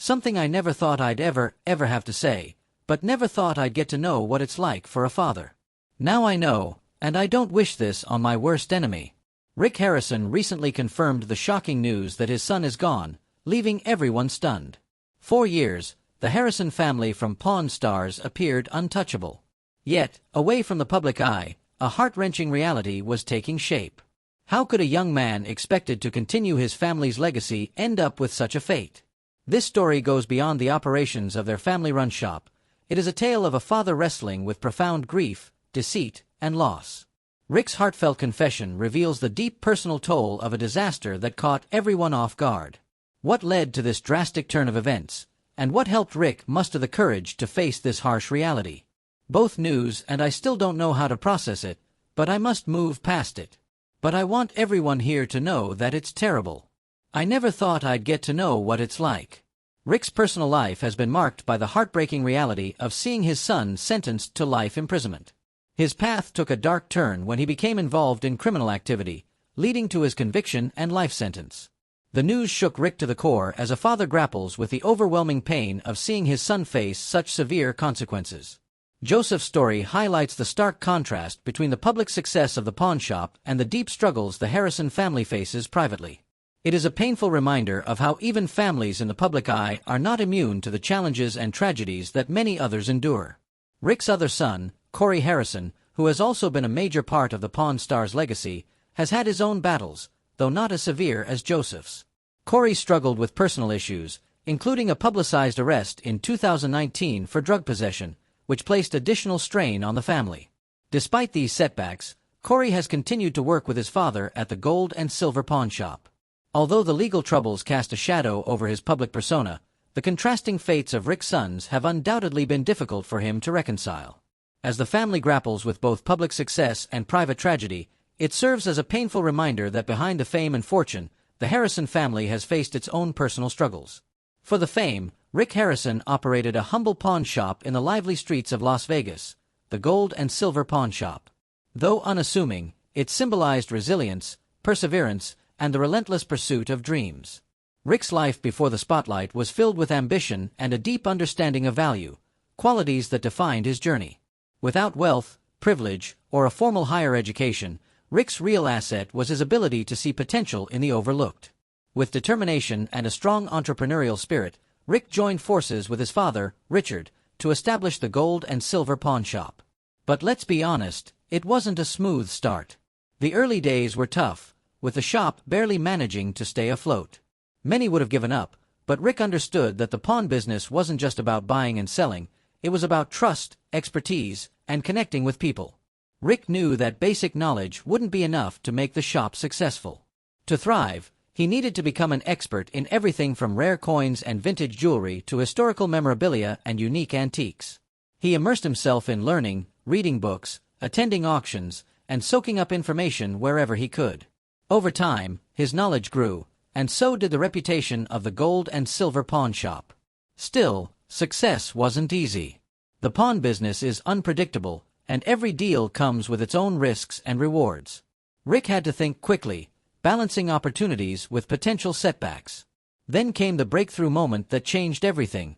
Something I never thought I'd ever have to say, but never thought I'd get to know what it's like for a father. Now I know, and I don't wish this on my worst enemy. Rick Harrison recently confirmed the shocking news that his son is gone, leaving everyone stunned. For years, the Harrison family from Pawn Stars appeared untouchable. Yet, away from the public eye, a heart-wrenching reality was taking shape. How could a young man expected to continue his family's legacy end up with such a fate? This story goes beyond the operations of their family-run shop. It is a tale of a father wrestling with profound grief, deceit, and loss. Rick's heartfelt confession reveals the deep personal toll of a disaster that caught everyone off guard. What led to this drastic turn of events, and what helped Rick muster the courage to face this harsh reality? Both news, and I still don't know how to process it, but I must move past it. But I want everyone here to know that it's terrible. I never thought I'd get to know what it's like. Rick's personal life has been marked by the heartbreaking reality of seeing his son sentenced to life imprisonment. His path took a dark turn when he became involved in criminal activity, leading to his conviction and life sentence. The news shook Rick to the core as a father grapples with the overwhelming pain of seeing his son face such severe consequences. Joseph's story highlights the stark contrast between the public success of the pawn shop and the deep struggles the Harrison family faces privately. It is a painful reminder of how even families in the public eye are not immune to the challenges and tragedies that many others endure. Rick's other son, Corey Harrison, who has also been a major part of the Pawn Stars' legacy, has had his own battles, though not as severe as Joseph's. Corey struggled with personal issues, including a publicized arrest in 2019 for drug possession, which placed additional strain on the family. Despite these setbacks, Corey has continued to work with his father at the Gold and Silver Pawn Shop. Although the legal troubles cast a shadow over his public persona, the contrasting fates of Rick's sons have undoubtedly been difficult for him to reconcile. As the family grapples with both public success and private tragedy, it serves as a painful reminder that behind the fame and fortune, the Harrison family has faced its own personal struggles. For the fame, Rick Harrison operated a humble pawn shop in the lively streets of Las Vegas, the Gold and Silver Pawn Shop. Though unassuming, it symbolized resilience, perseverance, and the relentless pursuit of dreams. Rick's life before the spotlight was filled with ambition and a deep understanding of value, qualities that defined his journey. Without wealth, privilege, or a formal higher education, Rick's real asset was his ability to see potential in the overlooked. With determination and a strong entrepreneurial spirit, Rick joined forces with his father, Richard, to establish the Gold and Silver Pawn Shop. But let's be honest, it wasn't a smooth start. The early days were tough, with the shop barely managing to stay afloat. Many would have given up, but Rick understood that the pawn business wasn't just about buying and selling, it was about trust, expertise, and connecting with people. Rick knew that basic knowledge wouldn't be enough to make the shop successful. To thrive, he needed to become an expert in everything from rare coins and vintage jewelry to historical memorabilia and unique antiques. He immersed himself in learning, reading books, attending auctions, and soaking up information wherever he could. Over time, his knowledge grew, and so did the reputation of the Gold and Silver Pawn Shop. Still, success wasn't easy. The pawn business is unpredictable, and every deal comes with its own risks and rewards. Rick had to think quickly, balancing opportunities with potential setbacks. Then came the breakthrough moment that changed everything: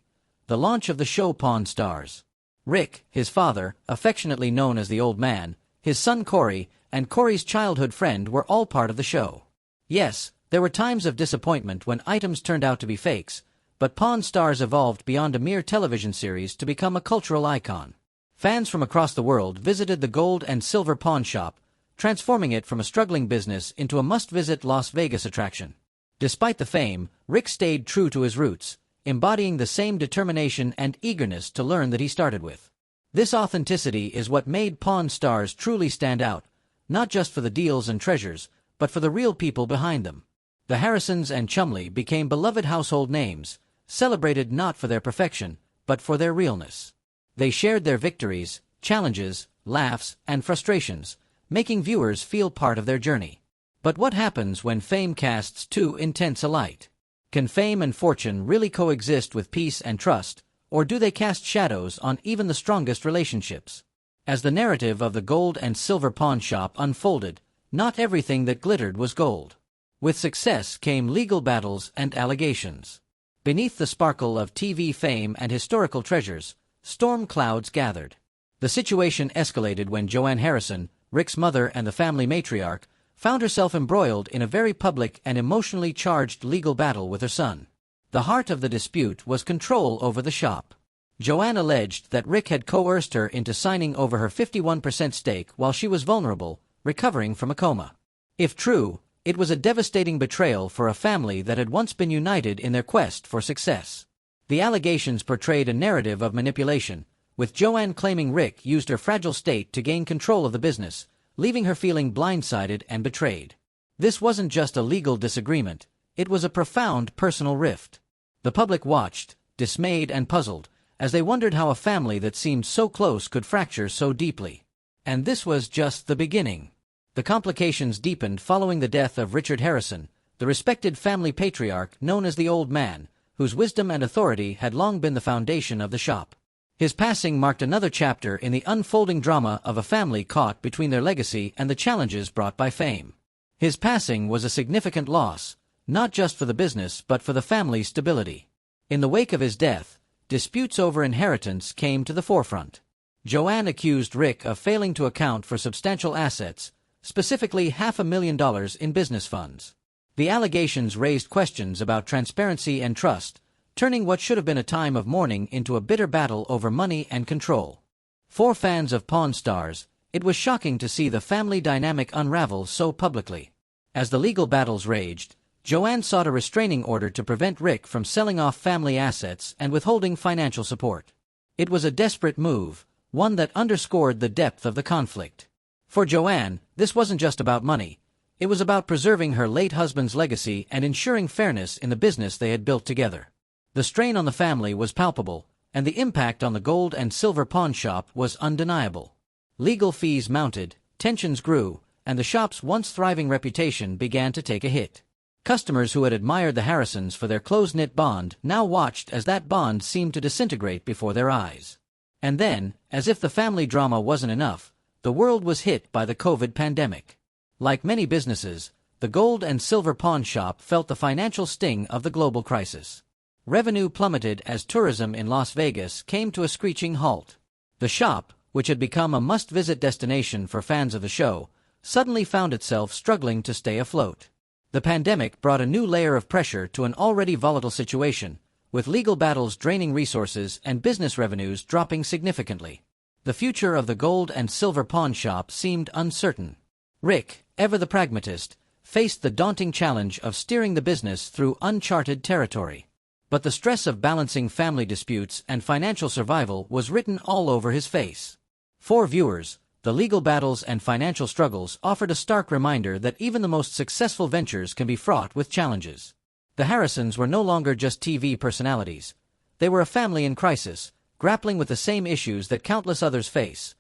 the launch of the show Pawn Stars. Rick, his father, affectionately known as the Old Man, his son Corey, and Corey's childhood friend were all part of the show. Yes, there were times of disappointment when items turned out to be fakes, but Pawn Stars evolved beyond a mere television series to become a cultural icon. Fans from across the world visited the Gold and Silver Pawn Shop, transforming it from a struggling business into a must-visit Las Vegas attraction. Despite the fame, Rick stayed true to his roots, embodying the same determination and eagerness to learn that he started with. This authenticity is what made Pawn Stars truly stand out, not just for the deals and treasures, but for the real people behind them. The Harrisons and Chumley became beloved household names, celebrated not for their perfection, but for their realness. They shared their victories, challenges, laughs, and frustrations, making viewers feel part of their journey. But what happens when fame casts too intense a light? Can fame and fortune really coexist with peace and trust, or do they cast shadows on even the strongest relationships? As the narrative of the Gold and Silver Pawn Shop unfolded, not everything that glittered was gold. With success came legal battles and allegations. Beneath the sparkle of TV fame and historical treasures, storm clouds gathered. The situation escalated when Joanne Harrison, Rick's mother and the family matriarch, found herself embroiled in a very public and emotionally charged legal battle with her son. The heart of the dispute was control over the shop. Joanne alleged that Rick had coerced her into signing over her 51% stake while she was vulnerable, recovering from a coma. If true, it was a devastating betrayal for a family that had once been united in their quest for success. The allegations portrayed a narrative of manipulation, with Joanne claiming Rick used her fragile state to gain control of the business, leaving her feeling blindsided and betrayed. This wasn't just a legal disagreement, it was a profound personal rift. The public watched, dismayed and puzzled, as they wondered how a family that seemed so close could fracture so deeply. And this was just the beginning. The complications deepened following the death of Richard Harrison, the respected family patriarch known as the Old Man, whose wisdom and authority had long been the foundation of the shop. His passing marked another chapter in the unfolding drama of a family caught between their legacy and the challenges brought by fame. His passing was a significant loss, not just for the business but for the family's stability. In the wake of his death, disputes over inheritance came to the forefront. Joanne accused Rick of failing to account for substantial assets, specifically $500,000 in business funds. The allegations raised questions about transparency and trust, turning what should have been a time of mourning into a bitter battle over money and control. For fans of Pawn Stars, it was shocking to see the family dynamic unravel so publicly. As the legal battles raged, Joanne sought a restraining order to prevent Rick from selling off family assets and withholding financial support. It was a desperate move, one that underscored the depth of the conflict. For Joanne, this wasn't just about money. It was about preserving her late husband's legacy and ensuring fairness in the business they had built together. The strain on the family was palpable, and the impact on the gold and silver pawn shop was undeniable. Legal fees mounted, tensions grew, and the shop's once thriving reputation began to take a hit. Customers who had admired the Harrisons for their close-knit bond now watched as that bond seemed to disintegrate before their eyes. And then, as if the family drama wasn't enough, the world was hit by the COVID pandemic. Like many businesses, the gold and silver pawn shop felt the financial sting of the global crisis. Revenue plummeted as tourism in Las Vegas came to a screeching halt. The shop, which had become a must-visit destination for fans of the show, suddenly found itself struggling to stay afloat. The pandemic brought a new layer of pressure to an already volatile situation, with legal battles draining resources and business revenues dropping significantly. The future of the gold and silver pawn shop seemed uncertain. Rick, ever the pragmatist, faced the daunting challenge of steering the business through uncharted territory. But the stress of balancing family disputes and financial survival was written all over his face. For viewers, the legal battles and financial struggles offered a stark reminder that even the most successful ventures can be fraught with challenges. The Harrisons were no longer just TV personalities. They were a family in crisis, grappling with the same issues that countless others face: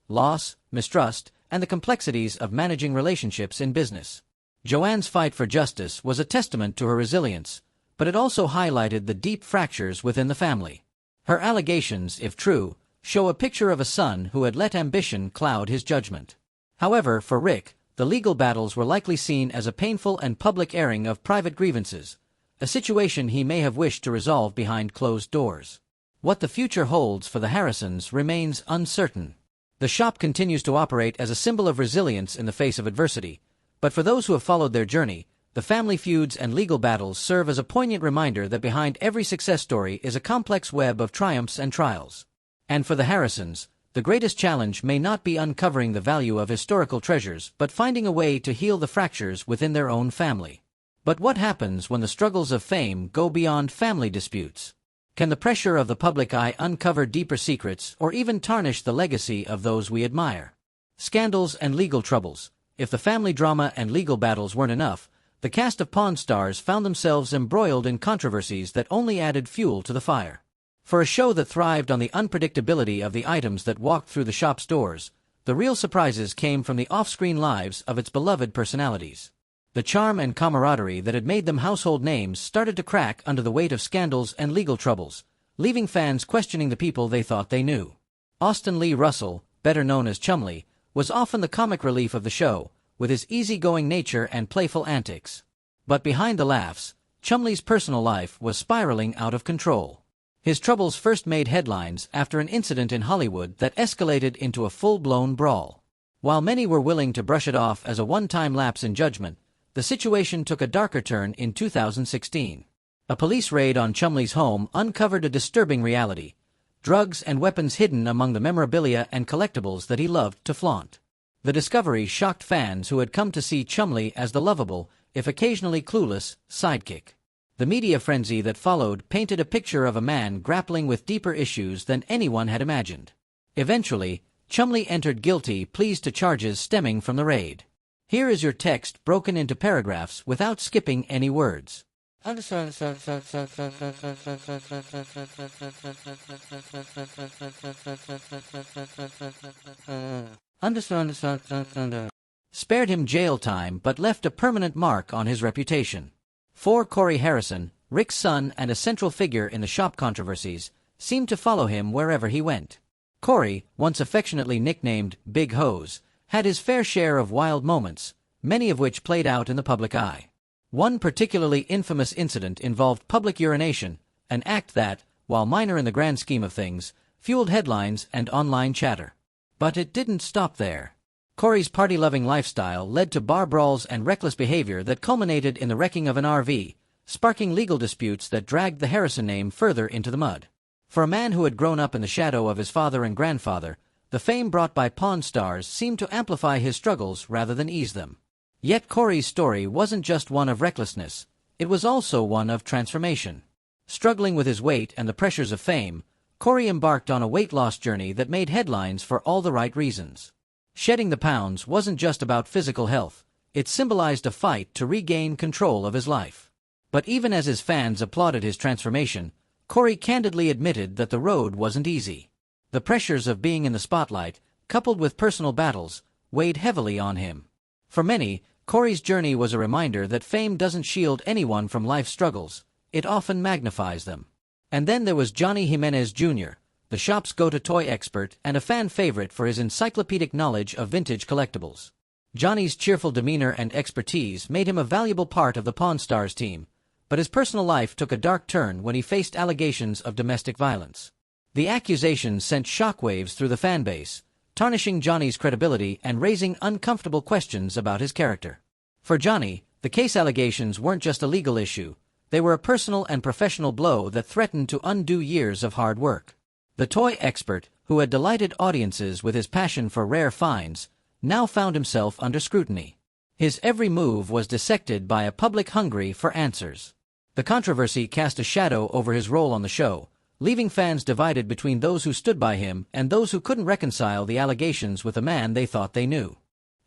loss, mistrust, and the complexities of managing relationships in business. Joanne's fight for justice was a testament to her resilience, but it also highlighted the deep fractures within the family. Her allegations, if true, show a picture of a son who had let ambition cloud his judgment. However, for Rick, the legal battles were likely seen as a painful and public airing of private grievances, a situation he may have wished to resolve behind closed doors. What the future holds for the Harrisons remains uncertain. The shop continues to operate as a symbol of resilience in the face of adversity, but for those who have followed their journey, the family feuds and legal battles serve as a poignant reminder that behind every success story is a complex web of triumphs and trials. And for the Harrisons, the greatest challenge may not be uncovering the value of historical treasures but finding a way to heal the fractures within their own family. But what happens when the struggles of fame go beyond family disputes? Can the pressure of the public eye uncover deeper secrets or even tarnish the legacy of those we admire? Scandals and legal troubles. If the family drama and legal battles weren't enough, the cast of Pawn Stars found themselves embroiled in controversies that only added fuel to the fire. For a show that thrived on the unpredictability of the items that walked through the shop's doors, the real surprises came from the off-screen lives of its beloved personalities. The charm and camaraderie that had made them household names started to crack under the weight of scandals and legal troubles, leaving fans questioning the people they thought they knew. Austin Lee Russell, better known as Chumlee, was often the comic relief of the show, with his easygoing nature and playful antics. But behind the laughs, Chumlee's personal life was spiraling out of control. His troubles first made headlines after an incident in Hollywood that escalated into a full-blown brawl. While many were willing to brush it off as a one-time lapse in judgment, the situation took a darker turn in 2016. A police raid on Chumlee's home uncovered a disturbing reality: drugs and weapons hidden among the memorabilia and collectibles that he loved to flaunt. The discovery shocked fans who had come to see Chumlee as the lovable, if occasionally clueless, sidekick. The media frenzy that followed painted a picture of a man grappling with deeper issues than anyone had imagined. Eventually, Chumlee entered guilty pleas to charges stemming from the raid. Here is your text broken into paragraphs without skipping any words. Spared him jail time but left a permanent mark on his reputation. For Corey Harrison, Rick's son and a central figure in the shop controversies, seemed to follow him wherever he went. Corey, once affectionately nicknamed Big Hose, had his fair share of wild moments, many of which played out in the public eye. One particularly infamous incident involved public urination, an act that, while minor in the grand scheme of things, fueled headlines and online chatter. But it didn't stop there. Corey's party-loving lifestyle led to bar brawls and reckless behavior that culminated in the wrecking of an RV, sparking legal disputes that dragged the Harrison name further into the mud. For a man who had grown up in the shadow of his father and grandfather, the fame brought by Pawn Stars seemed to amplify his struggles rather than ease them. Yet Corey's story wasn't just one of recklessness, it was also one of transformation. Struggling with his weight and the pressures of fame, Corey embarked on a weight loss journey that made headlines for all the right reasons. Shedding the pounds wasn't just about physical health, it symbolized a fight to regain control of his life. But even as his fans applauded his transformation, Corey candidly admitted that the road wasn't easy. The pressures of being in the spotlight, coupled with personal battles, weighed heavily on him. For many, Corey's journey was a reminder that fame doesn't shield anyone from life's struggles, it often magnifies them. And then there was Johnny Jimenez Jr., the shop's go-to toy expert and a fan favorite for his encyclopedic knowledge of vintage collectibles. Johnny's cheerful demeanor and expertise made him a valuable part of the Pawn Stars team, but his personal life took a dark turn when he faced allegations of domestic violence. The accusations sent shockwaves through the fanbase, tarnishing Johnny's credibility and raising uncomfortable questions about his character. For Johnny, the case allegations weren't just a legal issue, they were a personal and professional blow that threatened to undo years of hard work. The toy expert, who had delighted audiences with his passion for rare finds, now found himself under scrutiny. His every move was dissected by a public hungry for answers. The controversy cast a shadow over his role on the show, leaving fans divided between those who stood by him and those who couldn't reconcile the allegations with a man they thought they knew.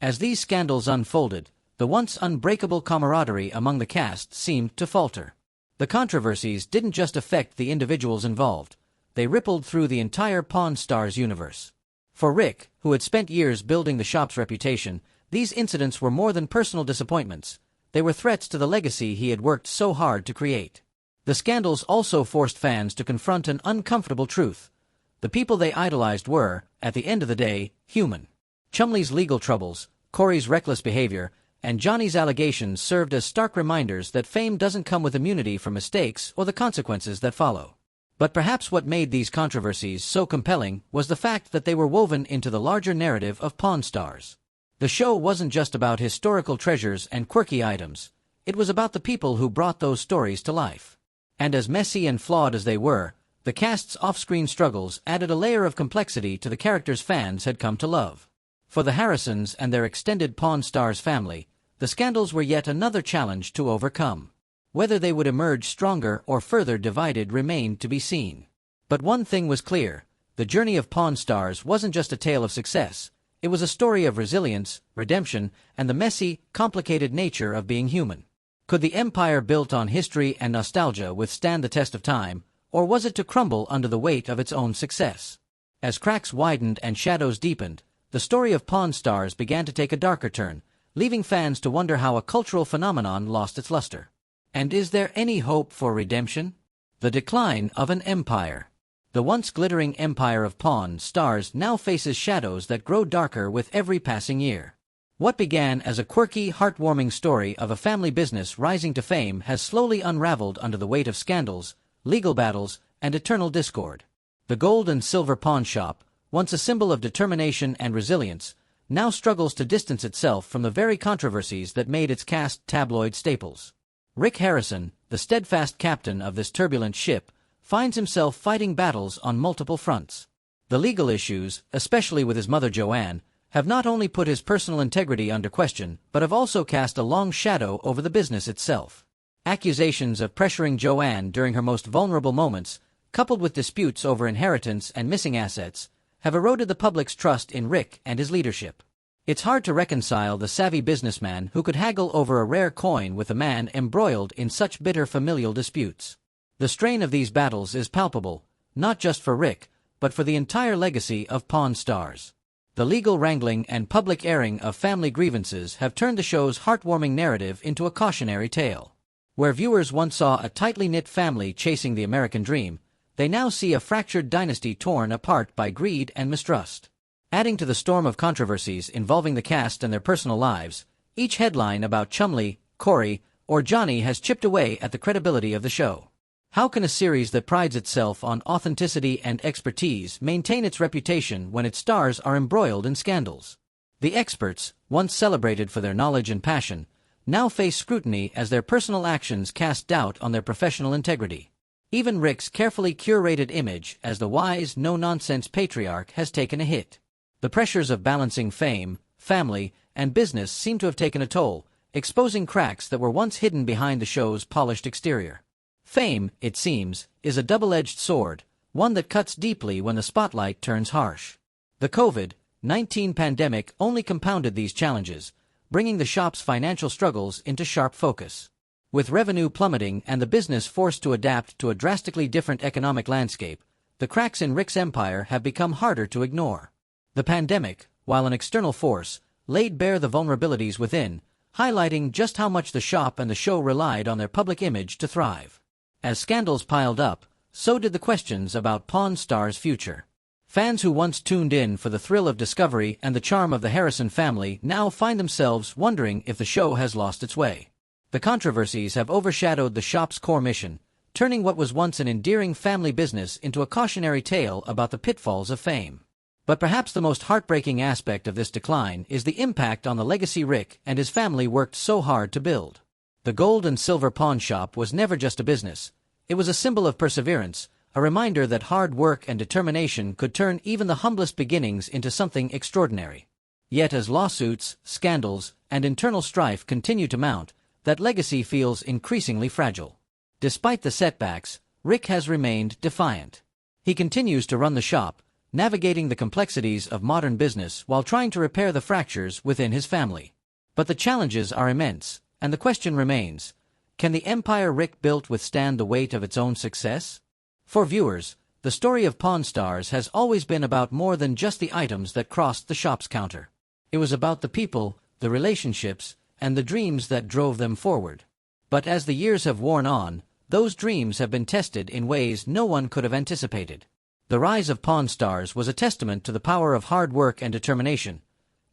As these scandals unfolded, the once unbreakable camaraderie among the cast seemed to falter. The controversies didn't just affect the individuals involved, they rippled through the entire Pawn Stars universe. For Rick, who had spent years building the shop's reputation, these incidents were more than personal disappointments, they were threats to the legacy he had worked so hard to create. The scandals also forced fans to confront an uncomfortable truth. The people they idolized were, at the end of the day, human. Chumlee's legal troubles, Corey's reckless behavior, and Johnny's allegations served as stark reminders that fame doesn't come with immunity from mistakes or the consequences that follow. But perhaps what made these controversies so compelling was the fact that they were woven into the larger narrative of Pawn Stars. The show wasn't just about historical treasures and quirky items, it was about the people who brought those stories to life. And as messy and flawed as they were, the cast's off-screen struggles added a layer of complexity to the characters fans had come to love. For the Harrisons and their extended Pawn Stars family, the scandals were yet another challenge to overcome. Whether they would emerge stronger or further divided remained to be seen. But one thing was clear, the journey of Pawn Stars wasn't just a tale of success, it was a story of resilience, redemption, and the messy, complicated nature of being human. Could the empire built on history and nostalgia withstand the test of time, or was it to crumble under the weight of its own success? As cracks widened and shadows deepened, the story of Pawn Stars began to take a darker turn, leaving fans to wonder how a cultural phenomenon lost its luster. And is there any hope for redemption? The decline of an empire. The once glittering empire of Pawn Stars now faces shadows that grow darker with every passing year. What began as a quirky, heartwarming story of a family business rising to fame has slowly unraveled under the weight of scandals, legal battles, and eternal discord. The gold and silver pawn shop, once a symbol of determination and resilience, now struggles to distance itself from the very controversies that made its cast tabloid staples. Rick Harrison, the steadfast captain of this turbulent ship, finds himself fighting battles on multiple fronts. The legal issues, especially with his mother Joanne, have not only put his personal integrity under question but have also cast a long shadow over the business itself. Accusations of pressuring Joanne during her most vulnerable moments, coupled with disputes over inheritance and missing assets, have eroded the public's trust in Rick and his leadership. It's hard to reconcile the savvy businessman who could haggle over a rare coin with a man embroiled in such bitter familial disputes. The strain of these battles is palpable, not just for Rick, but for the entire legacy of Pawn Stars. The legal wrangling and public airing of family grievances have turned the show's heartwarming narrative into a cautionary tale. Where viewers once saw a tightly knit family chasing the American dream, they now see a fractured dynasty torn apart by greed and mistrust. Adding to the storm of controversies involving the cast and their personal lives, each headline about Chumlee, Cory, or Johnny has chipped away at the credibility of the show. How can a series that prides itself on authenticity and expertise maintain its reputation when its stars are embroiled in scandals? The experts, once celebrated for their knowledge and passion, now face scrutiny as their personal actions cast doubt on their professional integrity. Even Rick's carefully curated image as the wise, no-nonsense patriarch has taken a hit. The pressures of balancing fame, family, and business seem to have taken a toll, exposing cracks that were once hidden behind the show's polished exterior. Fame, it seems, is a double-edged sword, one that cuts deeply when the spotlight turns harsh. The COVID-19 pandemic only compounded these challenges, bringing the shop's financial struggles into sharp focus. With revenue plummeting and the business forced to adapt to a drastically different economic landscape, the cracks in Rick's empire have become harder to ignore. The pandemic, while an external force, laid bare the vulnerabilities within, highlighting just how much the shop and the show relied on their public image to thrive. As scandals piled up, so did the questions about Pawn Stars' future. Fans who once tuned in for the thrill of discovery and the charm of the Harrison family now find themselves wondering if the show has lost its way. The controversies have overshadowed the shop's core mission, turning what was once an endearing family business into a cautionary tale about the pitfalls of fame. But perhaps the most heartbreaking aspect of this decline is the impact on the legacy Rick and his family worked so hard to build. The gold and silver pawn shop was never just a business. It was a symbol of perseverance, a reminder that hard work and determination could turn even the humblest beginnings into something extraordinary. Yet as lawsuits, scandals, and internal strife continue to mount, that legacy feels increasingly fragile. Despite the setbacks, Rick has remained defiant. He continues to run the shop, navigating the complexities of modern business while trying to repair the fractures within his family. But the challenges are immense, and the question remains, can the empire Rick built withstand the weight of its own success? For viewers, the story of Pawn Stars has always been about more than just the items that crossed the shop's counter. It was about the people, the relationships, and the dreams that drove them forward. But as the years have worn on, those dreams have been tested in ways no one could have anticipated. The rise of Pawn Stars was a testament to the power of hard work and determination.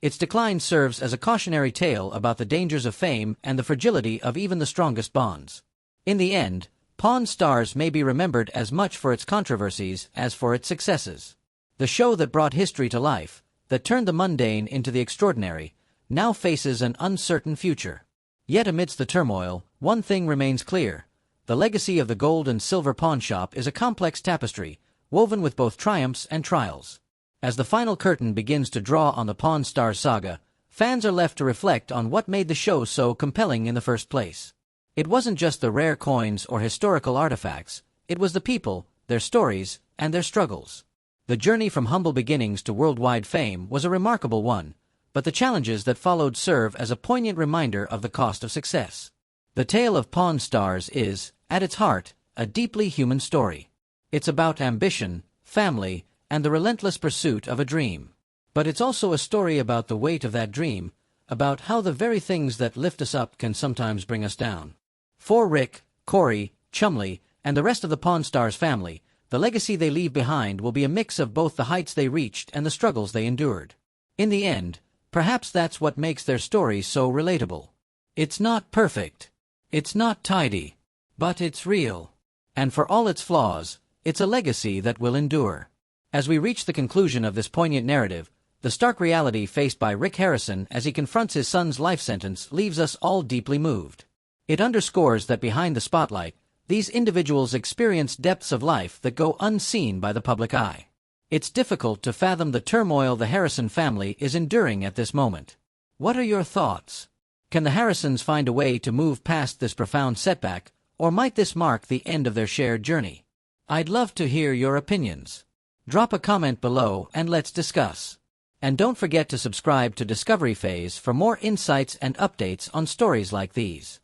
Its decline serves as a cautionary tale about the dangers of fame and the fragility of even the strongest bonds. In the end, Pawn Stars may be remembered as much for its controversies as for its successes. The show that brought history to life, that turned the mundane into the extraordinary, now faces an uncertain future. Yet amidst the turmoil, one thing remains clear. The legacy of the gold and silver pawn shop is a complex tapestry, woven with both triumphs and trials. As the final curtain begins to draw on the Pawn Stars saga, fans are left to reflect on what made the show so compelling in the first place. It wasn't just the rare coins or historical artifacts, it was the people, their stories, and their struggles. The journey from humble beginnings to worldwide fame was a remarkable one, but the challenges that followed serve as a poignant reminder of the cost of success. The tale of Pawn Stars is, at its heart, a deeply human story. It's about ambition, family, and the relentless pursuit of a dream. But it's also a story about the weight of that dream, about how the very things that lift us up can sometimes bring us down. For Rick, Cory, Chumlee, and the rest of the Pawn Stars family, the legacy they leave behind will be a mix of both the heights they reached and the struggles they endured. In the end, Perhaps that's what makes their stories so relatable. It's not perfect. It's not tidy. But it's real. And for all its flaws, it's a legacy that will endure. As we reach the conclusion of this poignant narrative, the stark reality faced by Rick Harrison as he confronts his son's life sentence leaves us all deeply moved. It underscores that behind the spotlight, these individuals experience depths of life that go unseen by the public eye. It's difficult to fathom the turmoil the Harrison family is enduring at this moment. What are your thoughts? Can the Harrisons find a way to move past this profound setback, or might this mark the end of their shared journey? I'd love to hear your opinions. Drop a comment below and let's discuss. And don't forget to subscribe to Discovery Phase for more insights and updates on stories like these.